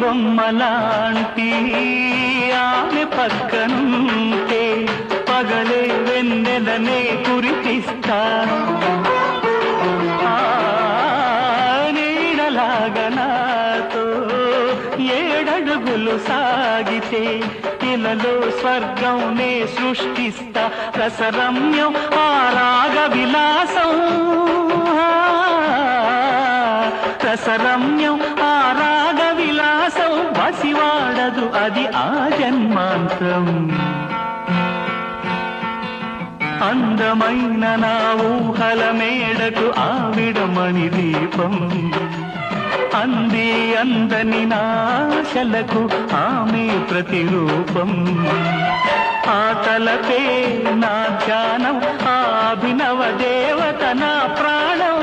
బొమ్మలాంటి ఆమె పక్కనుంటే పగలే వెన్నెలనే కురిపిస్తా నీడలాగా నాతో ఏడడుగులు సాగితే ఇలలో స్వర్గం నే సృష్టిస్తా రసరమ్యం ఆ రాగ విలాసం రసరమ్యం ఆ రాగ విలాసం వసివాడదు అది ఆ జన్మాంతం అందమైన నా ఊహల మేడకు ఆవిడమణి దీపం అంది అందని నాశలకు ఆమె ప్రతిరూపం ఆ తలపే నా ధ్యానం ఆ అభినవ దేవత నా ప్రాణం